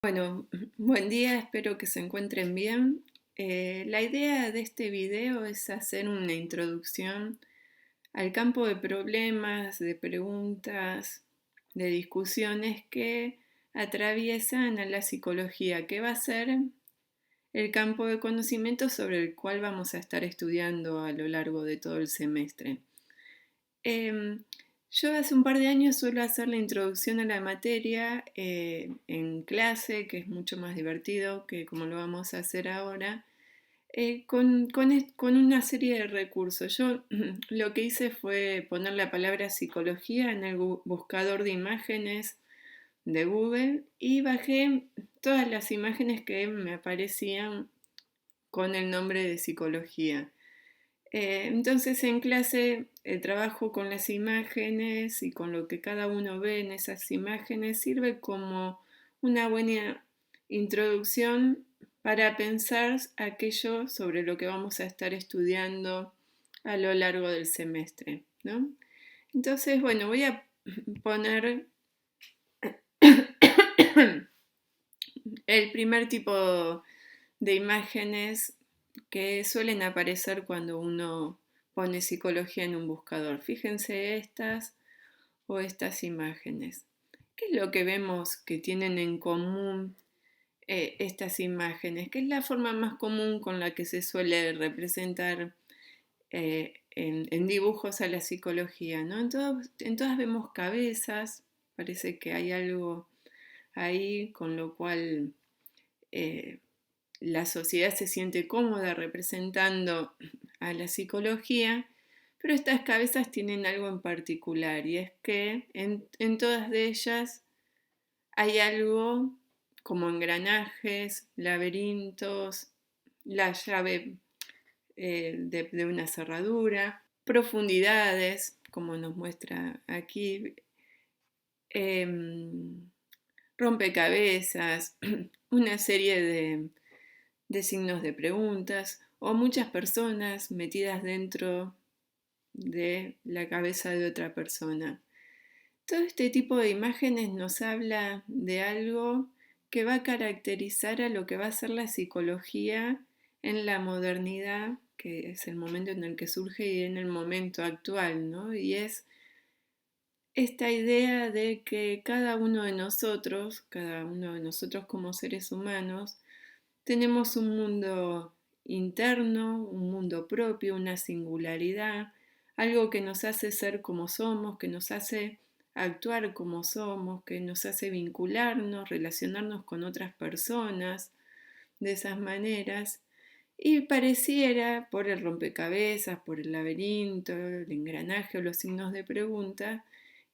Bueno, buen día, espero que se encuentren bien. La idea de este video es hacer una introducción al campo de problemas, de preguntas, de discusiones que atraviesan a la psicología, que va a ser el campo de conocimiento sobre el cual vamos a estar estudiando a lo largo de todo el semestre. Em, yo hace un par de años suelo hacer la introducción a la materia en clase, que es mucho más divertido que como lo vamos a hacer ahora, con una serie de recursos. Yo lo que hice fue poner la palabra psicología en el buscador de imágenes de Google y bajé todas las imágenes que me aparecían con el nombre de psicología. Entonces en clase trabajo con las imágenes y con lo que cada uno ve en esas imágenes sirve como una buena introducción para pensar aquello sobre lo que vamos a estar estudiando a lo largo del semestre, ¿no? Entonces, bueno, voy a poner el primer tipo de imágenes que suelen aparecer cuando uno pone psicología en un buscador. Fíjense estas o estas imágenes. ¿Qué es lo que vemos que tienen en común estas imágenes? ¿Qué es la forma más común con la que se suele representar en dibujos a la psicología? ¿No? En todas vemos cabezas, parece que hay algo ahí con lo cual eh, la sociedad se siente cómoda representando a la psicología, pero estas cabezas tienen algo en particular y es que en todas de ellas hay algo como engranajes, laberintos, la llave de una cerradura, profundidades, como nos muestra aquí, em, rompecabezas, una serie de signos de preguntas o muchas personas metidas dentro de la cabeza de otra persona. Todo este tipo de imágenes nos habla de algo que va a caracterizar a lo que va a ser la psicología en la modernidad, que es el momento en el que surge y en el momento actual, ¿no? Y es esta idea de que cada uno de nosotros como seres humanos, tenemos un mundo interno, un mundo propio, una singularidad, algo que nos hace ser como somos, que nos hace actuar como somos, que nos hace vincularnos, relacionarnos con otras personas de esas maneras. Y pareciera, por el rompecabezas, por el laberinto, el engranaje o los signos de pregunta,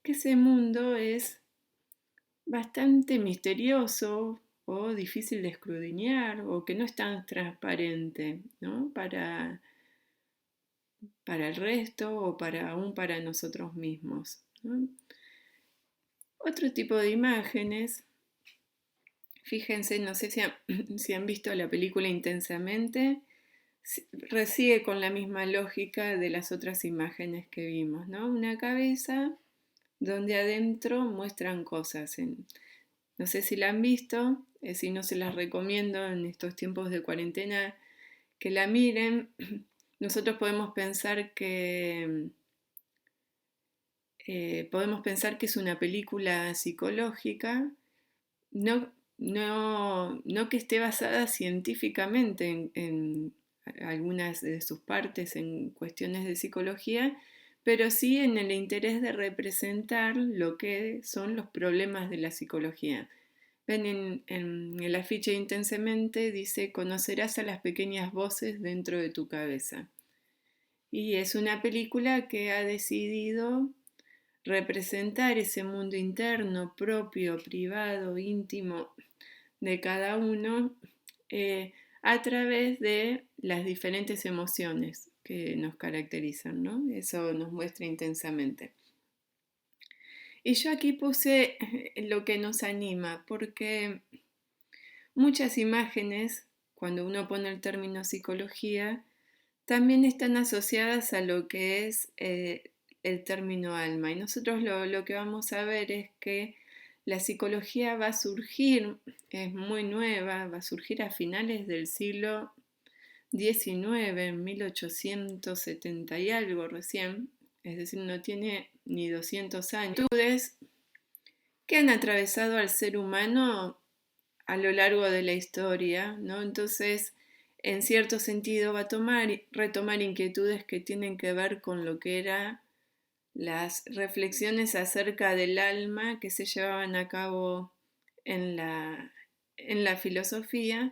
que ese mundo es bastante misterioso o difícil de escudriñar o que no es tan transparente, ¿no? Para el resto o aún para nosotros mismos, ¿no? Otro tipo de imágenes, fíjense, no sé si han visto la película Intensamente, resigue con la misma lógica de las otras imágenes que vimos, ¿no? Una cabeza donde adentro muestran cosas. No sé si la han visto, si no se las recomiendo en estos tiempos de cuarentena que la miren. Nosotros podemos pensar que es una película psicológica, no que esté basada científicamente en algunas de sus partes en cuestiones de psicología, pero sí en el interés de representar lo que son los problemas de la psicología. Ven en el afiche Intensamente dice: conocerás a las pequeñas voces dentro de tu cabeza. Y es una película que ha decidido representar ese mundo interno, propio, privado, íntimo de cada uno a través de las diferentes emociones que nos caracterizan, ¿no? Eso nos muestra Intensamente. Y yo aquí puse lo que nos anima, porque muchas imágenes, cuando uno pone el término psicología, también están asociadas a lo que es el término alma. Y nosotros lo que vamos a ver es que La psicología va a surgir, es muy nueva, va a surgir a finales del siglo XIX, en 1870 y algo recién, es decir, no tiene ni 200 años. Actitudes que han atravesado al ser humano a lo largo de la historia, ¿no? Entonces, en cierto sentido, va a retomar inquietudes que tienen que ver con lo que eran las reflexiones acerca del alma que se llevaban a cabo en la filosofía,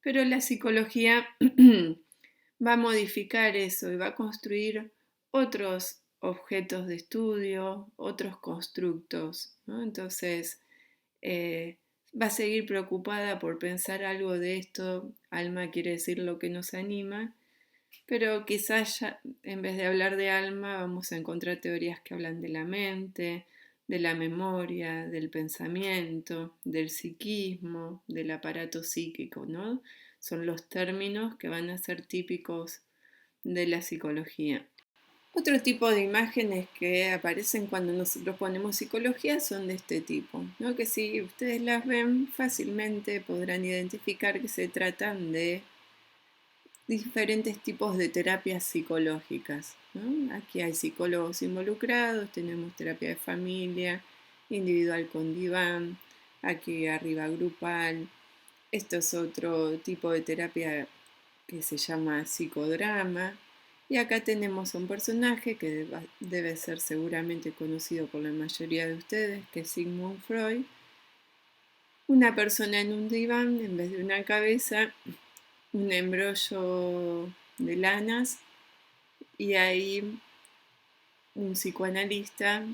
pero la psicología va a modificar eso y va a construir otros objetos de estudio, otros constructos, ¿no? Entonces, eh, va a seguir preocupada por pensar algo de esto. Alma quiere decir lo que nos anima, pero quizás ya, en vez de hablar de alma, vamos a encontrar teorías que hablan de la mente, de la memoria, del pensamiento, del psiquismo, del aparato psíquico, ¿no? Son los términos que van a ser típicos de la psicología. Otro tipo de imágenes que aparecen cuando nosotros ponemos psicología son de este tipo, ¿no? Que si ustedes las ven fácilmente podrán identificar que se tratan de diferentes tipos de terapias psicológicas, ¿no? Aquí hay psicólogos involucrados, tenemos terapia de familia, individual con diván, aquí arriba grupal. Esto es otro tipo de terapia que se llama psicodrama. Y acá tenemos un personaje que debe ser seguramente conocido por la mayoría de ustedes, que es Sigmund Freud. Una persona en un diván en vez de una cabeza, un embrollo de lanas y ahí un psicoanalista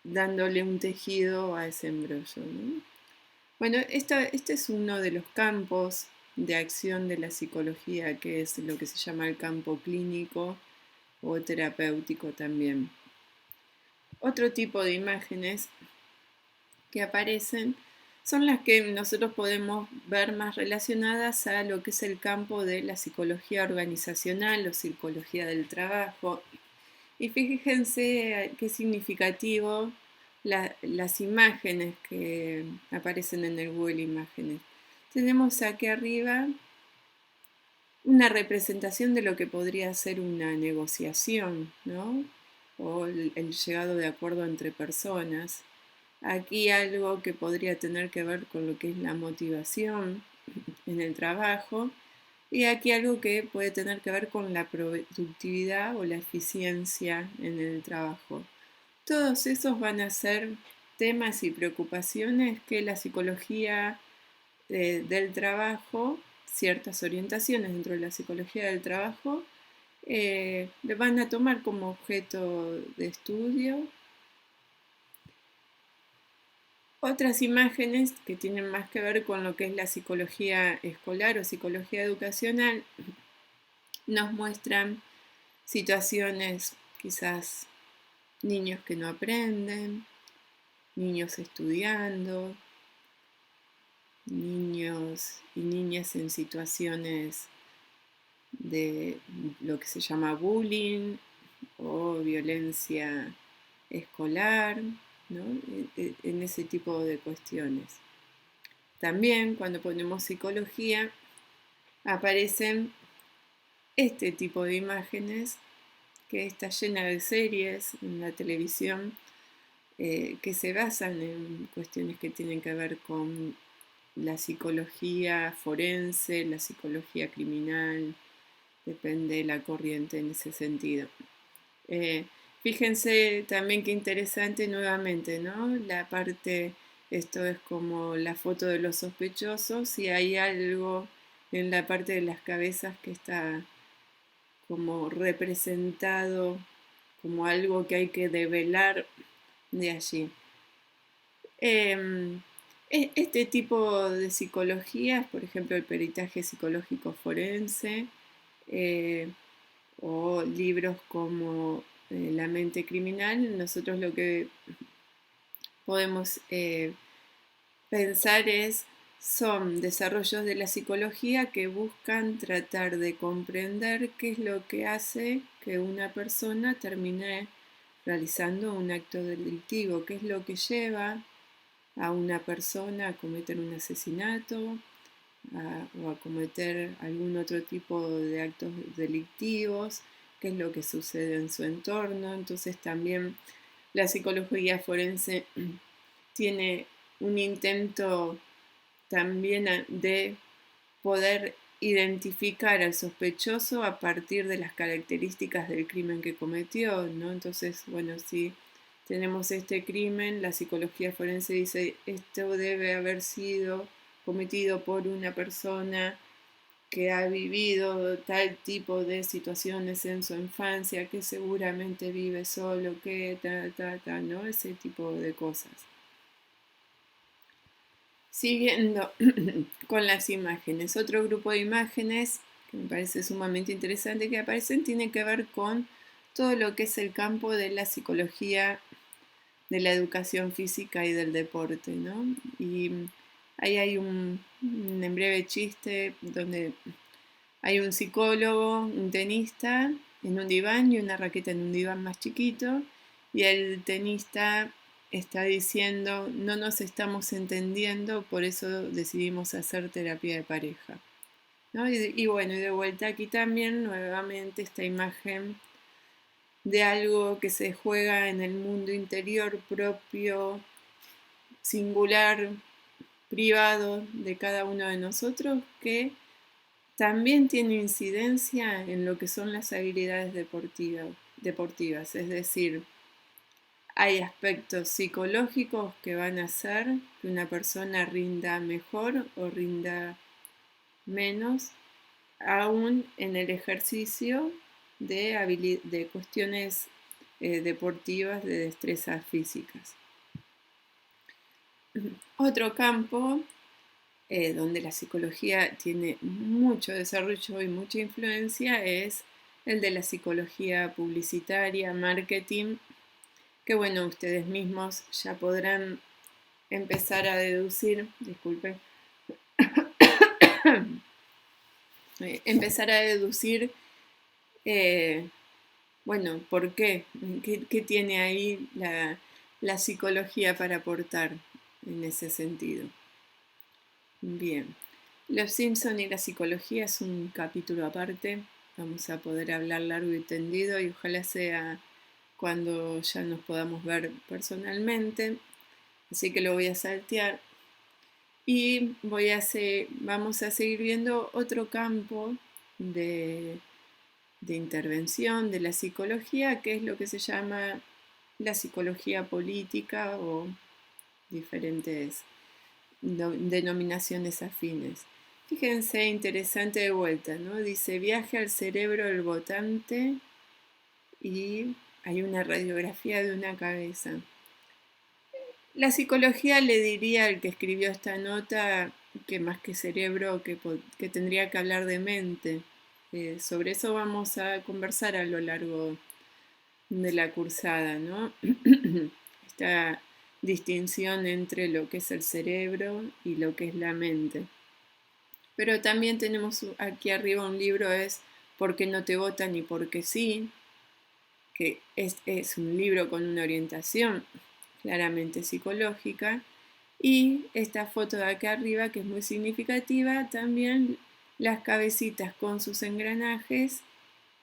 dándole un tejido a ese embrollo, ¿no? Bueno, este es uno de los campos de acción de la psicología, que es lo que se llama el campo clínico o terapéutico también. Otro tipo de imágenes que aparecen son las que nosotros podemos ver más relacionadas a lo que es el campo de la psicología organizacional o psicología del trabajo. Y fíjense qué significativo las imágenes que aparecen en el Google Imágenes. Tenemos aquí arriba una representación de lo que podría ser una negociación, ¿no? O el llegado de acuerdo entre personas. Aquí algo que podría tener que ver con lo que es la motivación en el trabajo y aquí algo que puede tener que ver con la productividad o la eficiencia en el trabajo. Todos esos van a ser temas y preocupaciones que la psicología del trabajo, ciertas orientaciones dentro de la psicología del trabajo, le van a tomar como objeto de estudio. Otras imágenes que tienen más que ver con lo que es la psicología escolar o psicología educacional nos muestran situaciones, quizás niños que no aprenden, niños estudiando, niños y niñas en situaciones de lo que se llama bullying o violencia escolar, ¿no? En ese tipo de cuestiones. También cuando ponemos psicología aparecen este tipo de imágenes que está llena de series en la televisión que se basan en cuestiones que tienen que ver con la psicología forense, la psicología criminal, depende de la corriente en ese sentido. Fíjense también qué interesante nuevamente, ¿no? La parte, esto es como la foto de los sospechosos y hay algo en la parte de las cabezas que está como representado como algo que hay que develar de allí. Este tipo de psicologías, por ejemplo, el peritaje psicológico forense, o libros como La mente criminal, nosotros lo que podemos pensar son desarrollos de la psicología que buscan tratar de comprender qué es lo que hace que una persona termine realizando un acto delictivo, qué es lo que lleva a una persona a cometer un asesinato o a cometer algún otro tipo de actos delictivos, qué es lo que sucede en su entorno. Entonces también la psicología forense tiene un intento también de poder identificar al sospechoso a partir de las características del crimen que cometió, ¿no? Entonces, bueno, si tenemos este crimen, la psicología forense dice, esto debe haber sido cometido por una persona que ha vivido tal tipo de situaciones en su infancia, que seguramente vive solo, que ¿no? Ese tipo de cosas. Siguiendo con las imágenes, otro grupo de imágenes que me parece sumamente interesante que aparecen tiene que ver con todo lo que es el campo de la psicología, de la educación física y del deporte, ¿no? Y ahí hay en breve chiste donde hay un psicólogo, un tenista en un diván y una raqueta en un diván más chiquito, y el tenista está diciendo, no nos estamos entendiendo, por eso decidimos hacer terapia de pareja, ¿no? Y bueno, y de vuelta aquí también nuevamente esta imagen de algo que se juega en el mundo interior propio, singular, privado de cada uno de nosotros, que también tiene incidencia en lo que son las habilidades deportivas, es decir, hay aspectos psicológicos que van a hacer que una persona rinda mejor o rinda menos, aún en el ejercicio de cuestiones deportivas, de destrezas físicas. Otro campo donde la psicología tiene mucho desarrollo y mucha influencia es el de la psicología publicitaria, marketing, que bueno, ustedes mismos ya podrán empezar a deducir, disculpen, empezar a deducir, bueno, ¿por qué? ¿Qué tiene ahí la psicología para aportar en ese sentido? Bien, Los Simpson y la psicología es un capítulo aparte, vamos a poder hablar largo y tendido y ojalá sea cuando ya nos podamos ver personalmente, así que lo voy a saltear y vamos a seguir viendo otro campo de, de intervención de la psicología, que es lo que se llama la psicología política o diferentes denominaciones afines. Fíjense, interesante de vuelta, ¿no? Dice viaje al cerebro del votante y hay una radiografía de una cabeza. La psicología le diría al que escribió esta nota que más que cerebro, que tendría que hablar de mente. Sobre eso vamos a conversar a lo largo de la cursada, ¿no? Esta distinción entre lo que es el cerebro y lo que es la mente. Pero también tenemos aquí arriba un libro, es ¿Por qué no te votan y por qué sí? Que es un libro con una orientación claramente psicológica. Y esta foto de acá arriba, que es muy significativa, también las cabecitas con sus engranajes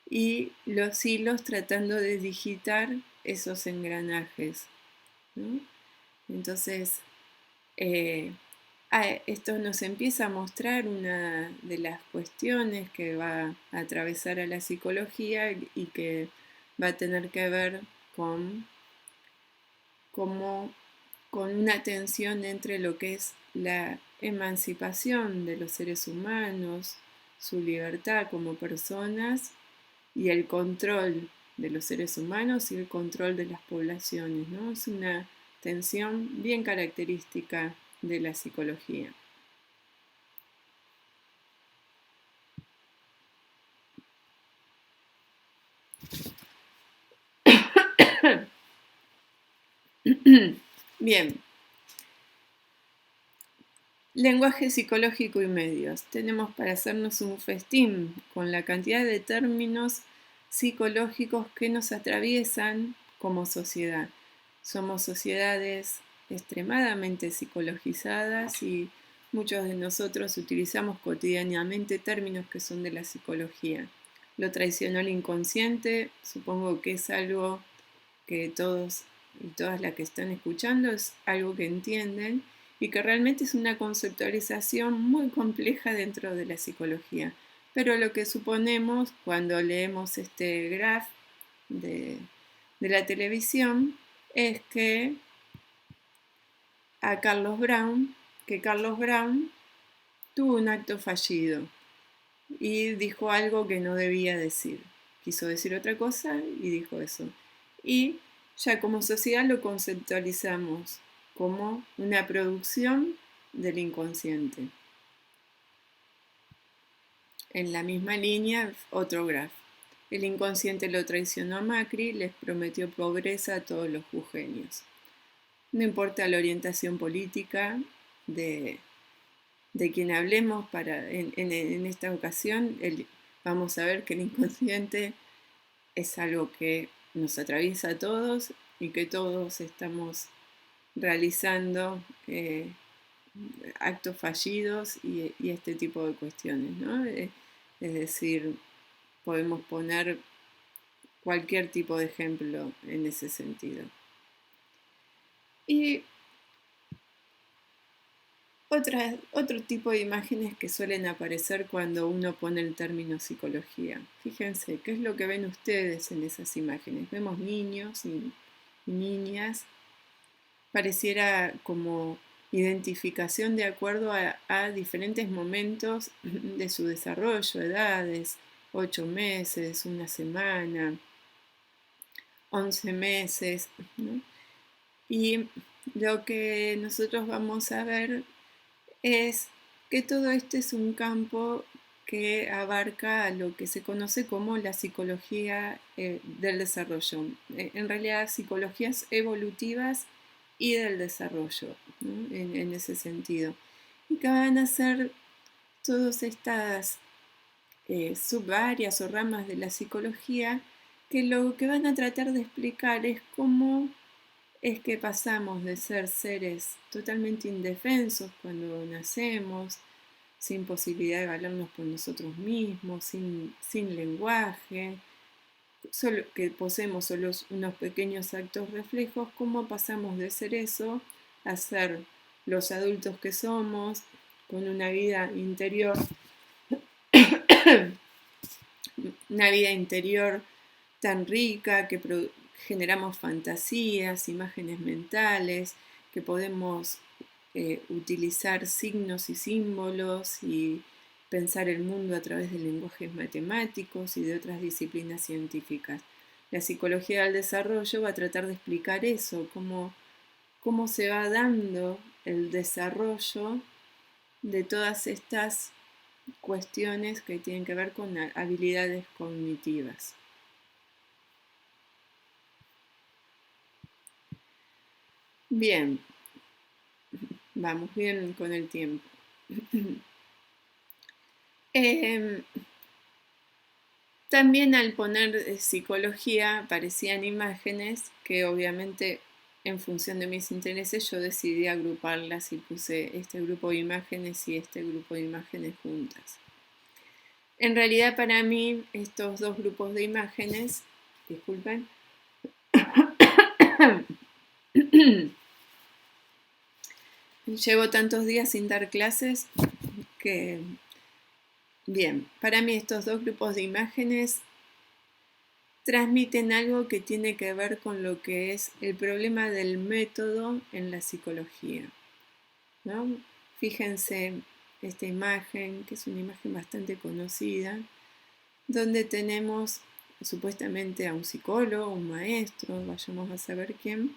y los hilos tratando de digitar esos engranajes, ¿no? Entonces, esto nos empieza a mostrar una de las cuestiones que va a atravesar a la psicología y que va a tener que ver con una tensión entre lo que es la emancipación de los seres humanos, su libertad como personas y el control de los seres humanos y el control de las poblaciones, ¿no? Es una tensión bien característica de la psicología. Bien, lenguaje psicológico y medios. Tenemos para hacernos un festín con la cantidad de términos psicológicos que nos atraviesan como sociedad. Somos sociedades extremadamente psicologizadas y muchos de nosotros utilizamos cotidianamente términos que son de la psicología. Lo tradicional inconsciente, supongo que es algo que todos y todas las que están escuchando es algo que entienden y que realmente es una conceptualización muy compleja dentro de la psicología. Pero lo que suponemos cuando leemos este graph de la televisión es que Carlos Brown tuvo un acto fallido y dijo algo que no debía decir. Quiso decir otra cosa y dijo eso. Y ya como sociedad lo conceptualizamos como una producción del inconsciente. En la misma línea, otro graph. El inconsciente lo traicionó a Macri, les prometió pobreza a todos los jujeños. No importa la orientación política de quien hablemos en esta ocasión, vamos a ver que el inconsciente es algo que nos atraviesa a todos y que todos estamos realizando actos fallidos y este tipo de cuestiones, ¿no? Es decir, podemos poner cualquier tipo de ejemplo en ese sentido. Y otro tipo de imágenes que suelen aparecer cuando uno pone el término psicología. Fíjense, ¿qué es lo que ven ustedes en esas imágenes? Vemos niños y niñas. Pareciera como identificación de acuerdo a diferentes momentos de su desarrollo, edades, 8 meses, una semana, 11 meses, ¿no? Y lo que nosotros vamos a ver es que todo esto es un campo que abarca lo que se conoce como la psicología del desarrollo. En realidad, psicologías evolutivas y del desarrollo, ¿no? En ese sentido. Y que van a ser todas estas subáreas o ramas de la psicología que lo que van a tratar de explicar es cómo es que pasamos de ser seres totalmente indefensos cuando nacemos, sin posibilidad de valernos por nosotros mismos, sin lenguaje, solo, que poseemos solo unos pequeños actos reflejos, cómo pasamos de ser eso a ser los adultos que somos, con una vida interior tan rica que generamos fantasías, imágenes mentales, que podemos utilizar signos y símbolos y pensar el mundo a través de lenguajes matemáticos y de otras disciplinas científicas. La psicología del desarrollo va a tratar de explicar eso, cómo se va dando el desarrollo de todas estas cuestiones que tienen que ver con habilidades cognitivas. Bien, vamos bien con el tiempo. También al poner psicología aparecían imágenes que obviamente en función de mis intereses yo decidí agruparlas y puse este grupo de imágenes y este grupo de imágenes juntas. En realidad para mí estos dos grupos de imágenes, disculpen, llevo tantos días sin dar clases que, bien, para mí estos dos grupos de imágenes transmiten algo que tiene que ver con lo que es el problema del método en la psicología, ¿no? Fíjense esta imagen, que es una imagen bastante conocida, donde tenemos supuestamente a un psicólogo, un maestro, vayamos a saber quién,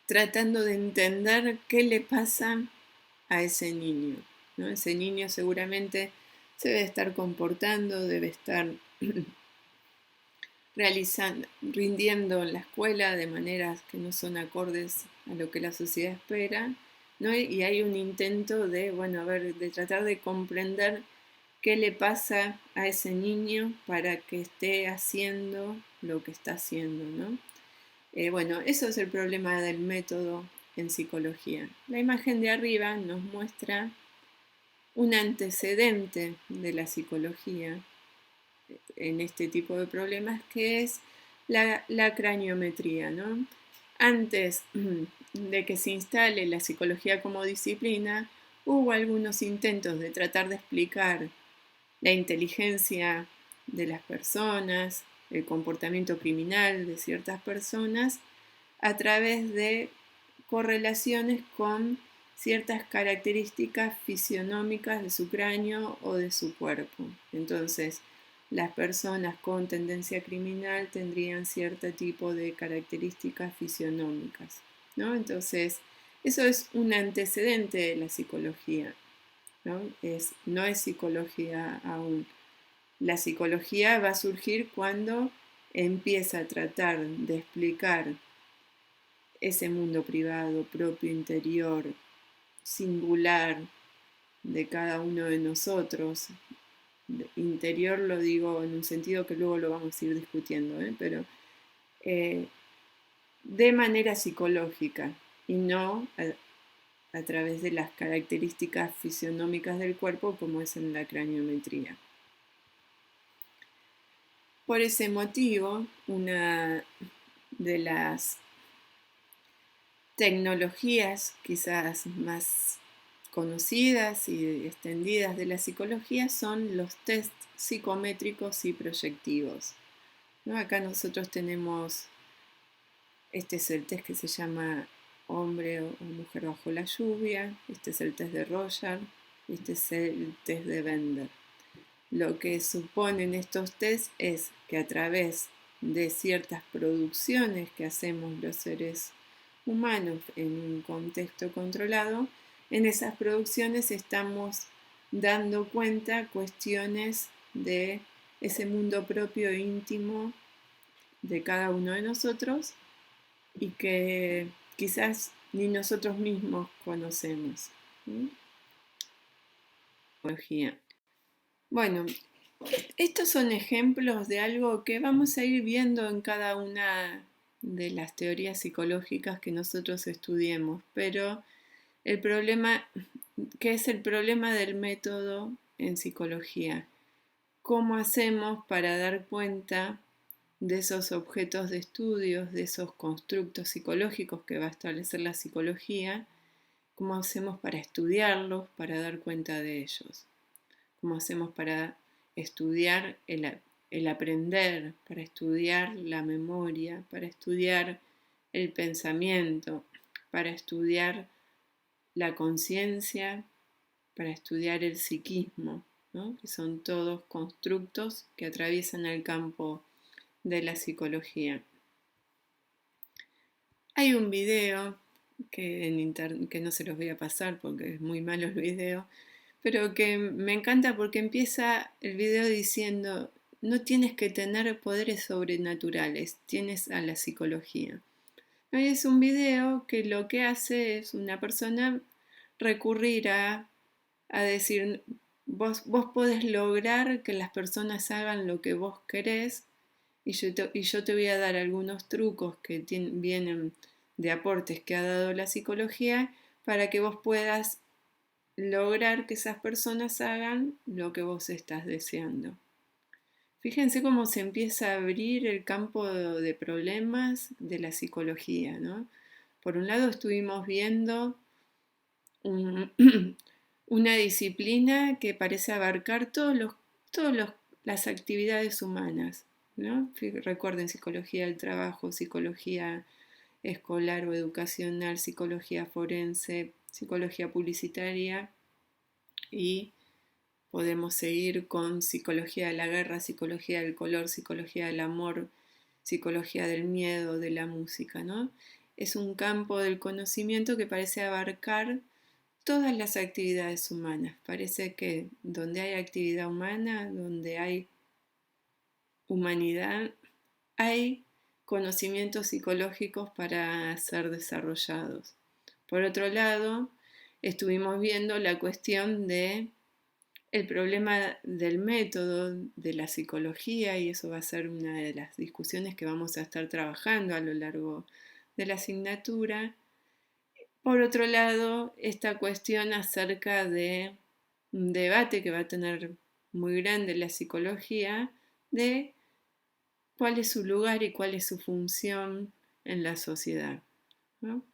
tratando de entender qué le pasa a ese niño, ¿no? Ese niño seguramente se debe estar comportando, debe estar rindiendo en la escuela de maneras que no son acordes a lo que la sociedad espera, ¿no? Y hay un intento de, de tratar de comprender qué le pasa a ese niño para que esté haciendo lo que está haciendo, ¿no? Eso es el problema del método en psicología. La imagen de arriba nos muestra un antecedente de la psicología en este tipo de problemas, que es la craniometría, ¿no? Antes de que se instale la psicología como disciplina, hubo algunos intentos de tratar de explicar la inteligencia de las personas, el comportamiento criminal de ciertas personas, a través de correlaciones con ciertas características fisionómicas de su cráneo o de su cuerpo. Entonces, las personas con tendencia criminal tendrían cierto tipo de características fisionómicas, ¿no? Entonces, eso es un antecedente de la psicología, ¿no? No es psicología aún. La psicología va a surgir cuando empieza a tratar de explicar ese mundo privado, propio, interior, singular de cada uno de nosotros. Interior lo digo en un sentido que luego lo vamos a ir discutiendo, pero de manera psicológica y no a través de las características fisionómicas del cuerpo como es en la craniometría. Por ese motivo, una de las tecnologías quizás más conocidas y extendidas de la psicología son los test psicométricos y proyectivos, ¿no? Acá nosotros tenemos, este es el test que se llama hombre o mujer bajo la lluvia, este es el test de Rorschach, este es el test de Bender. Lo que suponen estos tests es que a través de ciertas producciones que hacemos los seres humanos en un contexto controlado, en esas producciones estamos dando cuenta cuestiones de ese mundo propio e íntimo de cada uno de nosotros y que quizás ni nosotros mismos conocemos. Bueno, estos son ejemplos de algo que vamos a ir viendo en cada una de las teorías psicológicas que nosotros estudiemos, pero el problema, ¿qué es el problema del método en psicología? ¿Cómo hacemos para dar cuenta de esos objetos de estudios, de esos constructos psicológicos que va a establecer la psicología? ¿Cómo hacemos para estudiarlos, para dar cuenta de ellos? ¿Cómo hacemos para estudiar el aprender, para estudiar la memoria, para estudiar el pensamiento, para estudiar la conciencia, para estudiar el psiquismo, ¿no? Que son todos constructos que atraviesan el campo de la psicología? Hay un video que no se los voy a pasar porque es muy malo el video, pero que me encanta porque empieza el video diciendo: no tienes que tener poderes sobrenaturales, tienes a la psicología. Es un video que lo que hace es una persona recurrir a decir: vos podés lograr que las personas hagan lo que vos querés, y yo te voy a dar algunos trucos que vienen de aportes que ha dado la psicología para que vos puedas lograr que esas personas hagan lo que vos estás deseando. Fíjense cómo se empieza a abrir el campo de problemas de la psicología, ¿no? Por un lado estuvimos viendo una disciplina que parece abarcar todas las actividades humanas, ¿no? Recuerden psicología del trabajo, psicología escolar o educacional, psicología forense, psicología publicitaria, y podemos seguir con psicología de la guerra, psicología del color, psicología del amor, psicología del miedo, de la música, ¿no? Es un campo del conocimiento que parece abarcar todas las actividades humanas. Parece que donde hay actividad humana, donde hay humanidad, hay conocimientos psicológicos para ser desarrollados. Por otro lado, estuvimos viendo la cuestión de el problema del método de la psicología, y eso va a ser una de las discusiones que vamos a estar trabajando a lo largo de la asignatura, Por otro lado, esta cuestión acerca de un debate que va a tener muy grande la psicología de cuál es su lugar y cuál es su función en la sociedad, ¿no?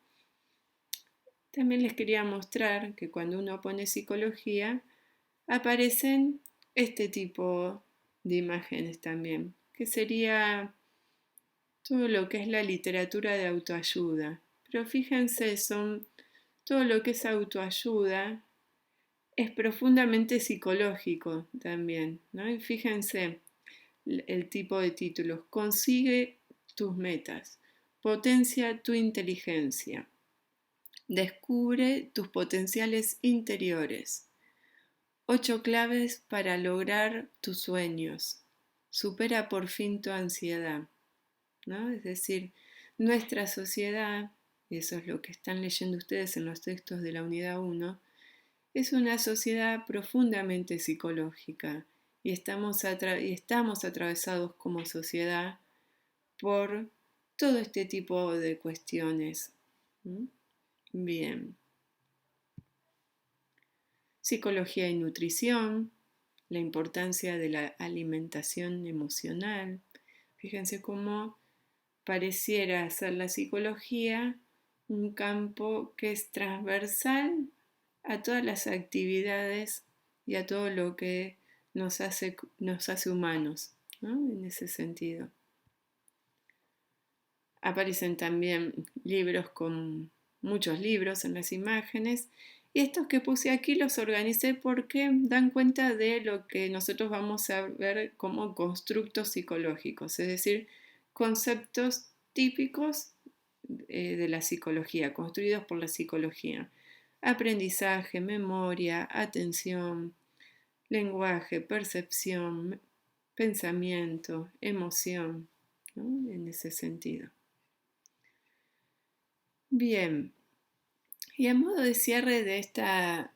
También les quería mostrar que cuando uno pone psicología aparecen este tipo de imágenes también, que sería todo lo que es la literatura de autoayuda. Pero fíjense, son todo lo que es autoayuda es profundamente psicológico también, ¿no? Y fíjense el tipo de títulos: consigue tus metas, potencia tu inteligencia, descubre tus potenciales interiores, 8 claves para lograr tus sueños, supera por fin tu ansiedad, ¿no? Es decir, nuestra sociedad, y eso es lo que están leyendo ustedes en los textos de la unidad 1, es una sociedad profundamente psicológica y estamos atravesados como sociedad por todo este tipo de cuestiones. ¿Mm? Bien. Psicología y nutrición, la importancia de la alimentación emocional. Fíjense cómo pareciera ser la psicología un campo que es transversal a todas las actividades y a todo lo que nos hace humanos, ¿no? En ese sentido. Aparecen también libros con muchos libros en las imágenes, y estos que puse aquí los organicé porque dan cuenta de lo que nosotros vamos a ver como constructos psicológicos, es decir, conceptos típicos de la psicología, construidos por la psicología. Aprendizaje, memoria, atención, lenguaje, percepción, pensamiento, emoción, ¿no? En ese sentido. Bien, y a modo de cierre de esta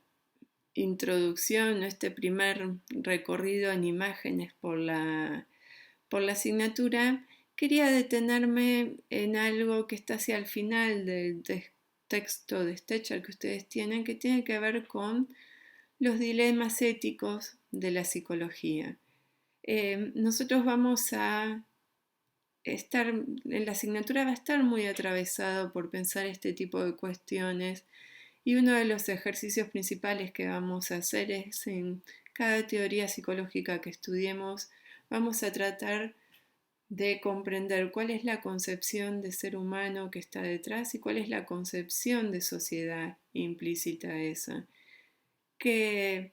introducción, este primer recorrido en imágenes por la asignatura, quería detenerme en algo que está hacia el final del texto de Stetcher que ustedes tienen, que tiene que ver con los dilemas éticos de la psicología. Nosotros vamos a estar, en la asignatura va a estar muy atravesado por pensar este tipo de cuestiones, y uno de los ejercicios principales que vamos a hacer es en cada teoría psicológica que estudiemos, vamos a tratar de comprender cuál es la concepción de ser humano que está detrás y cuál es la concepción de sociedad implícita a esa. ¿Qué,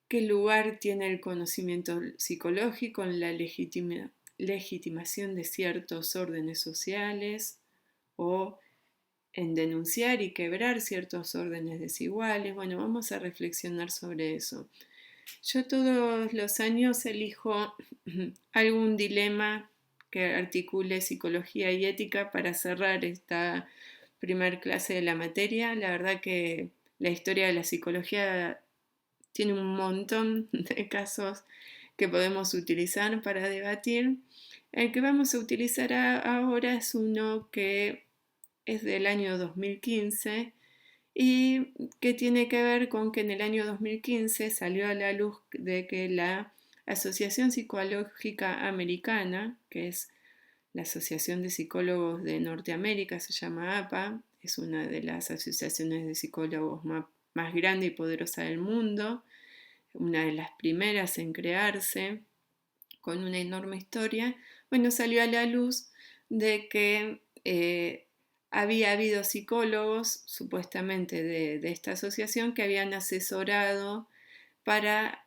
qué lugar tiene el conocimiento psicológico en la legitimación de ciertos órdenes sociales o en denunciar y quebrar ciertos órdenes desiguales? Bueno, vamos a reflexionar sobre eso. Yo todos los años elijo algún dilema que articule psicología y ética para cerrar esta primer clase de la materia. La verdad que la historia de la psicología tiene un montón de casos que podemos utilizar para debatir. El que vamos a utilizar ahora es uno que es del año 2015 y que tiene que ver con que en el año 2015 salió a la luz de que la Asociación Psicológica Americana, que es la Asociación de Psicólogos de Norteamérica, se llama APA, es una de las asociaciones de psicólogos más grande y poderosa del mundo, una de las primeras en crearse, con una enorme historia. Bueno, salió a la luz de que había habido psicólogos, supuestamente de esta asociación, que habían asesorado para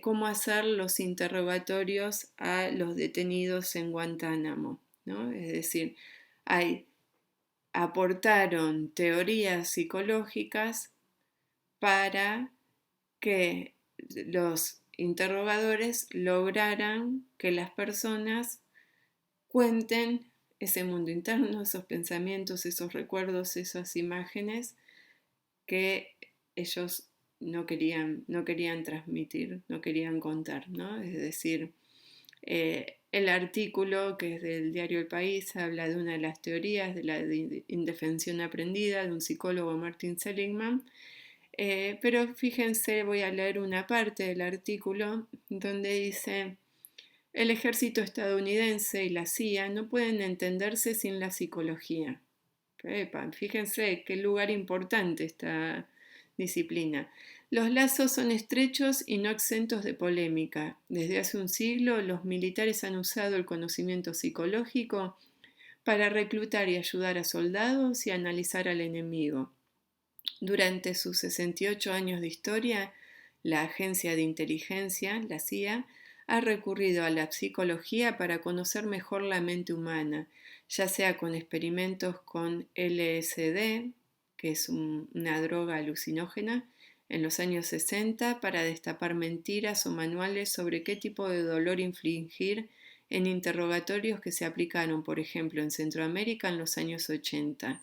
cómo hacer los interrogatorios a los detenidos en Guantánamo, ¿no? Es decir, aportaron teorías psicológicas para que los interrogadores lograran que las personas cuenten ese mundo interno, esos pensamientos, esos recuerdos, esas imágenes que ellos no querían transmitir, no querían contar, ¿no? Es decir, El artículo, que es del diario El País, habla de una de las teorías de la indefensión aprendida de un psicólogo, Martin Seligman. Pero fíjense, voy a leer una parte del artículo donde dice: el ejército estadounidense y la CIA no pueden entenderse sin la psicología. Epa, fíjense qué lugar importante esta disciplina. Los lazos son estrechos y no exentos de polémica. Desde hace un siglo, los militares han usado el conocimiento psicológico para reclutar y ayudar a soldados y analizar al enemigo. Durante sus 68 años de historia, la Agencia de Inteligencia, la CIA, ha recurrido a la psicología para conocer mejor la mente humana, ya sea con experimentos con LSD, que es una droga alucinógena, en los años 60 para destapar mentiras o manuales sobre qué tipo de dolor infligir en interrogatorios que se aplicaron, por ejemplo, en Centroamérica en los años 80.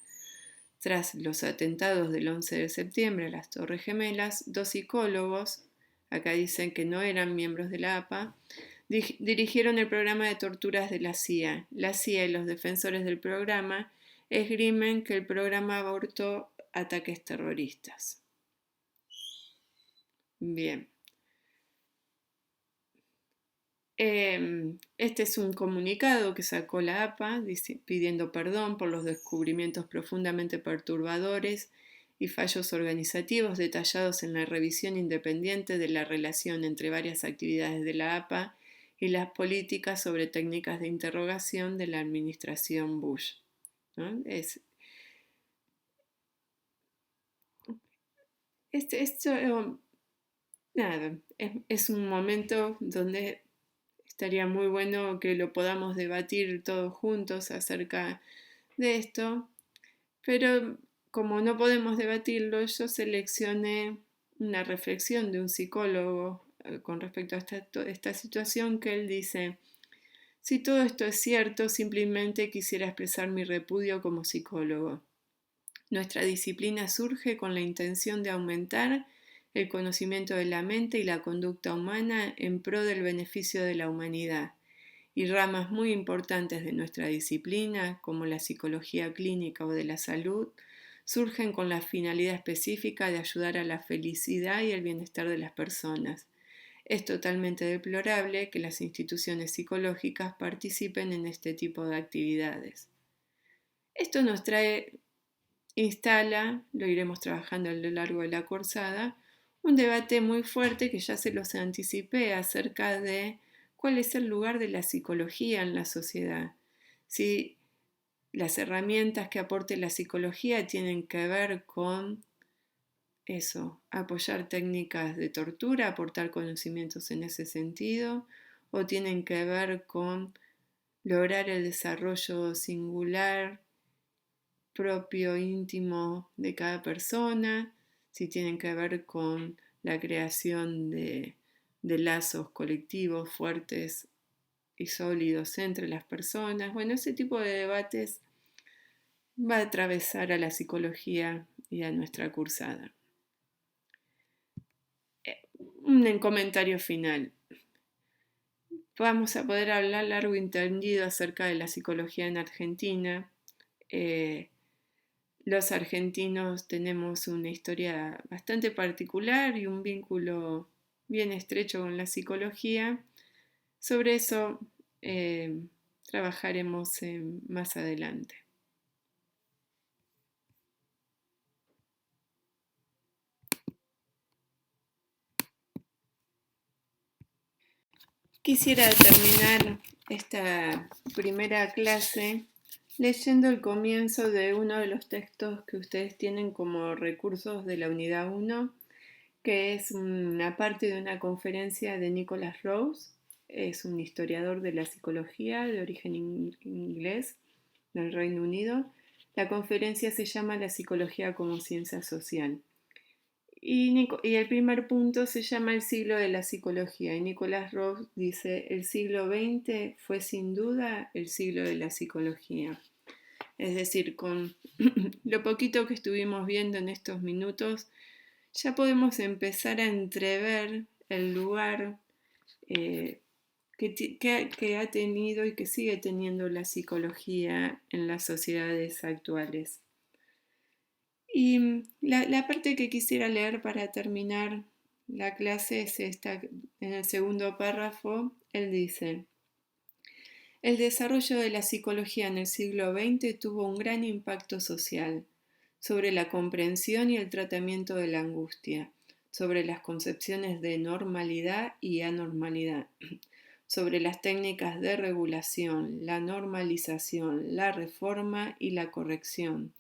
Tras los atentados del 11 de septiembre a las Torres Gemelas, dos psicólogos, acá dicen que no eran miembros de la APA, dirigieron el programa de torturas de la CIA. La CIA y los defensores del programa esgrimen que el programa abortó ataques terroristas. Bien. Este es un comunicado que sacó la APA pidiendo perdón por los descubrimientos profundamente perturbadores y fallos organizativos detallados en la revisión independiente de la relación entre varias actividades de la APA y las políticas sobre técnicas de interrogación de la administración Bush, ¿no? Es un momento donde estaría muy bueno que lo podamos debatir todos juntos acerca de esto, pero como no podemos debatirlo, yo seleccioné una reflexión de un psicólogo con respecto a esta situación, que él dice: si todo esto es cierto, simplemente quisiera expresar mi repudio como psicólogo. Nuestra disciplina surge con la intención de aumentar el conocimiento de la mente y la conducta humana en pro del beneficio de la humanidad, y ramas muy importantes de nuestra disciplina, como la psicología clínica o de la salud, surgen con la finalidad específica de ayudar a la felicidad y el bienestar de las personas. Es totalmente deplorable que las instituciones psicológicas participen en este tipo de actividades. Esto instala, lo iremos trabajando a lo largo de la cursada, un debate muy fuerte que ya se los anticipé acerca de cuál es el lugar de la psicología en la sociedad. Si las herramientas que aporte la psicología tienen que ver con eso, apoyar técnicas de tortura, aportar conocimientos en ese sentido, o tienen que ver con lograr el desarrollo singular, propio, íntimo de cada persona, si tienen que ver con la creación de lazos colectivos fuertes y sólidos entre las personas. Bueno, ese tipo de debates va a atravesar a la psicología y a nuestra cursada. Un comentario final. Vamos a poder hablar largo y tendido acerca de la psicología en Argentina. Los argentinos tenemos una historia bastante particular y un vínculo bien estrecho con la psicología. Sobre eso trabajaremos más adelante. Quisiera terminar esta primera clase leyendo el comienzo de uno de los textos que ustedes tienen como recursos de la unidad 1, que es una parte de una conferencia de Nicholas Rose. Es un historiador de la psicología de origen inglés del Reino Unido. La conferencia se llama La psicología como ciencia social. Y el primer punto se llama El siglo de la psicología. Y Nicholas Rose dice: el siglo XX fue sin duda el siglo de la psicología. Es decir, con lo poquito que estuvimos viendo en estos minutos, ya podemos empezar a entrever el lugar que ha tenido y que sigue teniendo la psicología en las sociedades actuales. Y la parte que quisiera leer para terminar la clase es esta, en el segundo párrafo, él dice: el desarrollo de la psicología en el siglo XX tuvo un gran impacto social sobre la comprensión y el tratamiento de la angustia, sobre las concepciones de normalidad y anormalidad, sobre las técnicas de regulación, la normalización, la reforma y la corrección,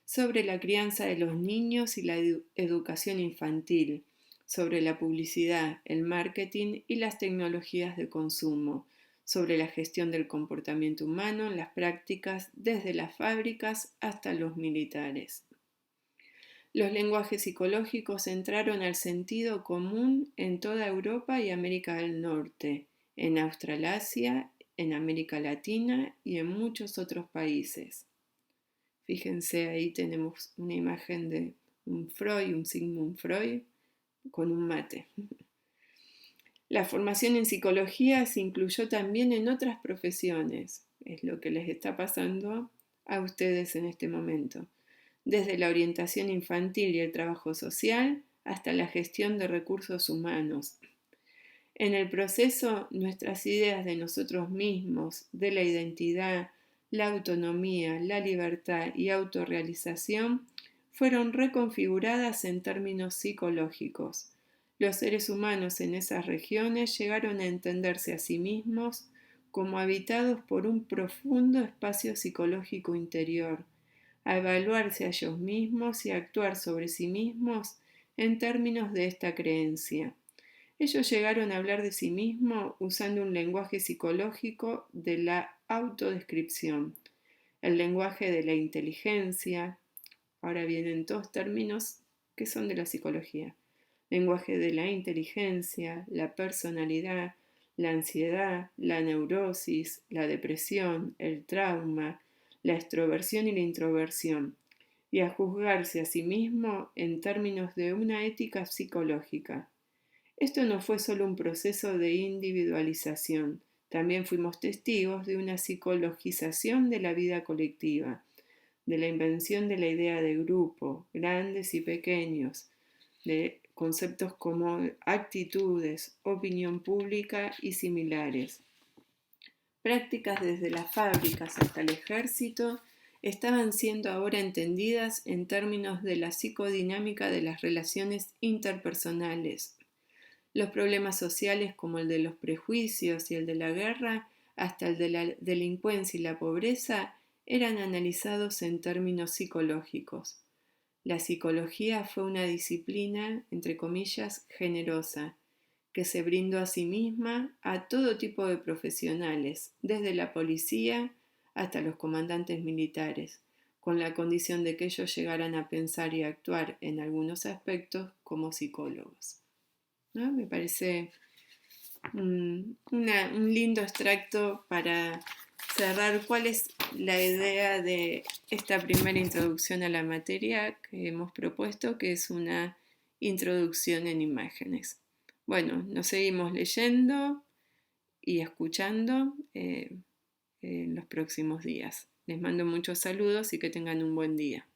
sobre la crianza de los niños y la educación infantil, sobre la publicidad, el marketing y las tecnologías de consumo, sobre la gestión del comportamiento humano en las prácticas desde las fábricas hasta los militares. Los lenguajes psicológicos entraron al sentido común en toda Europa y América del Norte, en Australasia, en América Latina y en muchos otros países. Fíjense, ahí tenemos una imagen de un Freud, un Sigmund Freud, con un mate. La formación en psicología se incluyó también en otras profesiones, es lo que les está pasando a ustedes en este momento, desde la orientación infantil y el trabajo social hasta la gestión de recursos humanos. En el proceso, nuestras ideas de nosotros mismos, de la identidad, la autonomía, la libertad y autorrealización fueron reconfiguradas en términos psicológicos. Los seres humanos en esas regiones llegaron a entenderse a sí mismos como habitados por un profundo espacio psicológico interior, a evaluarse a ellos mismos y a actuar sobre sí mismos en términos de esta creencia. Ellos llegaron a hablar de sí mismos usando un lenguaje psicológico de la autodescripción, el lenguaje de la inteligencia. Ahora vienen dos términos que son de la psicología: lenguaje de la inteligencia, la personalidad, la ansiedad, la neurosis, la depresión, el trauma, la extroversión y la introversión, y a juzgarse a sí mismo en términos de una ética psicológica. Esto no fue solo un proceso de individualización, también fuimos testigos de una psicologización de la vida colectiva, de la invención de la idea de grupo, grandes y pequeños, de conceptos como actitudes, opinión pública y similares. Prácticas desde las fábricas hasta el ejército estaban siendo ahora entendidas en términos de la psicodinámica de las relaciones interpersonales. Los problemas sociales como el de los prejuicios y el de la guerra, hasta el de la delincuencia y la pobreza, eran analizados en términos psicológicos. La psicología fue una disciplina, entre comillas, generosa, que se brindó a sí misma a todo tipo de profesionales, desde la policía hasta los comandantes militares, con la condición de que ellos llegaran a pensar y actuar en algunos aspectos como psicólogos, ¿no? Me parece un lindo extracto para cerrar cuál es la idea de esta primera introducción a la materia que hemos propuesto, que es una introducción en imágenes. Bueno, nos seguimos leyendo y escuchando en los próximos días. Les mando muchos saludos y que tengan un buen día.